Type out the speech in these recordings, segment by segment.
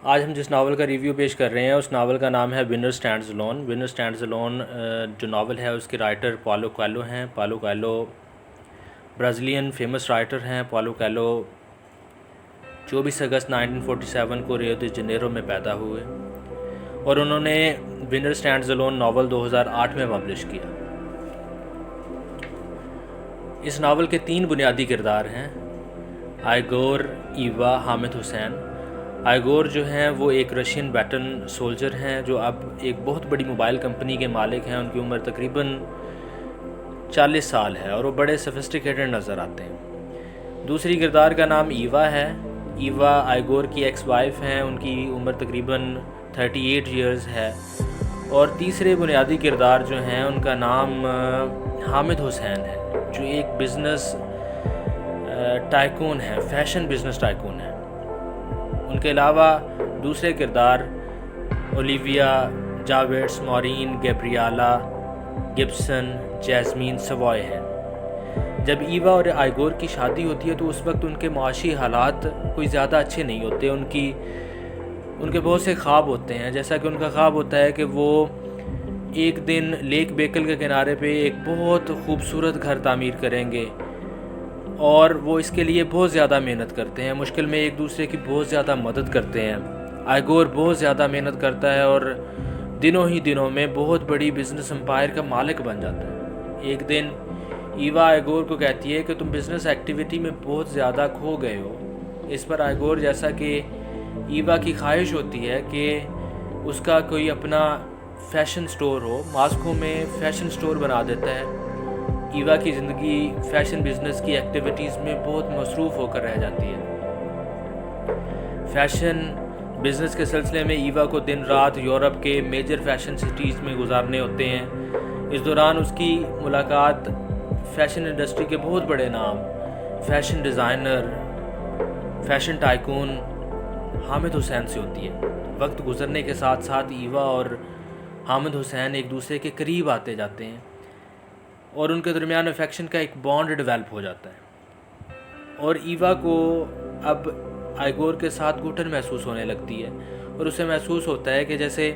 آج ہم جس ناول کا ریویو پیش کر رہے ہیں اس ناول کا نام ہے winner stands alone. Winner stands alone جو ناول ہے اس کے رائٹر پالو کویلو ہیں۔ پالو کویلو برازیلین فیمس رائٹر ہیں۔ پالو کویلو 24 اگست 1947 کو ریو دی جنیرو میں پیدا ہوئے اور انہوں نے ونر اسٹینڈز الون ناول 2008 میں پبلش کیا۔ اس ناول کے 3 بنیادی کردار ہیں، آئیگور، ایوا، حامد حسین۔ آئیگور جو ہیں وہ ایک رشین بیٹن سولجر ہیں جو اب ایک بہت بڑی موبائل کمپنی کے مالک ہیں۔ ان کی عمر تقریباً 40 سال ہے اور وہ بڑے سفسٹیکیٹڈ نظر آتے ہیں۔ دوسری کردار کا نام ایوا ہے۔ ایوا آئیگور کی ایکس وائف ہیں، ان کی عمر تقریباً 38 ایئرز ہے۔ اور تیسرے بنیادی کردار جو ہیں ان کا نام حامد حسین ہے جو ایک بزنس ٹائکون ہے، فیشن بزنس ٹائکون ہے۔ ان کے علاوہ دوسرے کردار اولیویا، جاویٹس، مورین، گیبریالا، گبسن، جیسمین سوائے ہیں۔ جب ایوا اور آئیگور کی شادی ہوتی ہے تو اس وقت ان کے معاشی حالات کوئی زیادہ اچھے نہیں ہوتے۔ ان کے بہت سے خواب ہوتے ہیں، جیسا کہ ان کا خواب ہوتا ہے کہ وہ ایک دن لیک بیکل کے کنارے پہ ایک بہت خوبصورت گھر تعمیر کریں گے، اور وہ اس کے لیے بہت زیادہ محنت کرتے ہیں، مشکل میں ایک دوسرے کی بہت زیادہ مدد کرتے ہیں۔ آئیگور بہت زیادہ محنت کرتا ہے اور دنوں ہی دنوں میں بہت بڑی بزنس امپائر کا مالک بن جاتا ہے۔ ایک دن ایوا آئیگور کو کہتی ہے کہ تم بزنس ایکٹیویٹی میں بہت زیادہ کھو گئے ہو۔ اس پر آئیگور، جیسا کہ ایوا کی خواہش ہوتی ہے کہ اس کا کوئی اپنا فیشن سٹور ہو، ماسکو میں فیشن سٹور بنا دیتا ہے۔ ایوا کی زندگی فیشن بزنس کی ایکٹیویٹیز میں بہت مصروف ہو کر رہ جاتی ہے۔ فیشن بزنس کے سلسلے میں ایوا کو دن رات یورپ کے میجر فیشن سٹیز میں گزارنے ہوتے ہیں۔ اس دوران اس کی ملاقات فیشن انڈسٹری کے بہت بڑے نام، fashion designer, fashion tycoon Hamid Hussain سے ہوتی ہے۔ وقت گزرنے کے ساتھ ساتھ ایوا اور حامد حسین ایک دوسرے کے قریب آتے جاتے ہیں اور ان کے درمیان افیکشن کا ایک بانڈ ڈیولپ ہو جاتا ہے، اور ایوا کو اب آئیگور کے ساتھ گھٹن محسوس ہونے لگتی ہے اور اسے محسوس ہوتا ہے کہ جیسے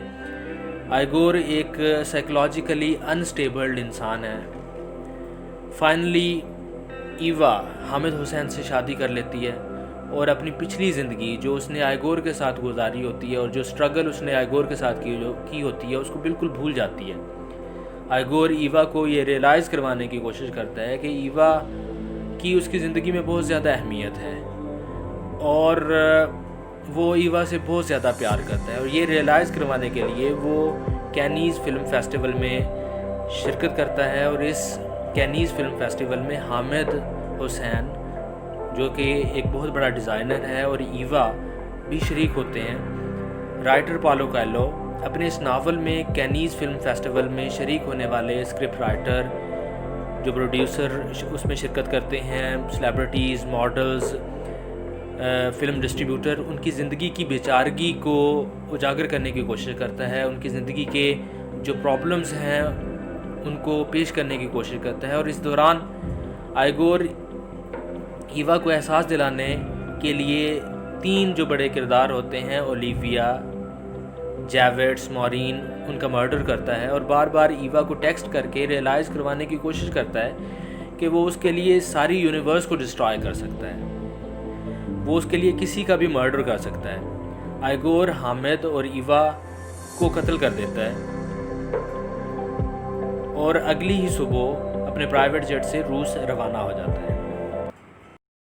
آئیگور ایک سائیکولوجیکلی انسٹیبلڈ انسان ہے۔ فائنلی ایوا حامد حسین سے شادی کر لیتی ہے اور اپنی پچھلی زندگی جو اس نے آئیگور کے ساتھ گزاری ہوتی ہے اور جو سٹرگل اس نے آئیگور کے ساتھ کی ہوتی ہے اس کو بالکل بھول جاتی ہے۔ آئیگور ایوا کو یہ ریئلائز کروانے کی کوشش کرتا ہے کہ ایوا کی اس کی زندگی میں بہت زیادہ اہمیت ہے اور وہ ایوا سے بہت زیادہ پیار کرتا ہے، اور یہ ریئلائز کروانے کے لیے وہ کینیز فلم فیسٹیول میں شرکت کرتا ہے، اور اس کینیز فلم فیسٹیول میں حامد حسین جو کہ ایک بہت بڑا ڈیزائنر ہے اور ایوا بھی شریک ہوتے ہیں۔ رائٹر پالو کویلو اپنے اس ناول میں کینیز فلم فیسٹیول میں شریک ہونے والے اسکرپٹ رائٹر، جو پروڈیوسر اس میں شرکت کرتے ہیں، سیلیبریٹیز، ماڈلز، فلم ڈسٹریبیوٹر، ان کی زندگی کی بیچارگی کو اجاگر کرنے کی کوشش کرتا ہے، ان کی زندگی کے جو پرابلمز ہیں ان کو پیش کرنے کی کوشش کرتا ہے۔ اور اس دوران آئیگور ایوا کو احساس دلانے کے لیے 3 جو بڑے کردار ہوتے ہیں، اولیویا، جیویٹس، مورین، ان کا مرڈر کرتا ہے، اور بار بار ایوا کو ٹیکسٹ کر کے ریئلائز کروانے کی کوشش کرتا ہے کہ وہ اس کے لیے ساری یونیورس کو ڈسٹرائے کر سکتا ہے، وہ اس کے لیے کسی کا بھی مرڈر کر سکتا ہے۔ آئیگور حامد اور ایوا کو قتل کر دیتا ہے اور اگلی ہی صبح اپنے پرائیویٹ جیٹ سے روس روانہ ہو جاتا ہے۔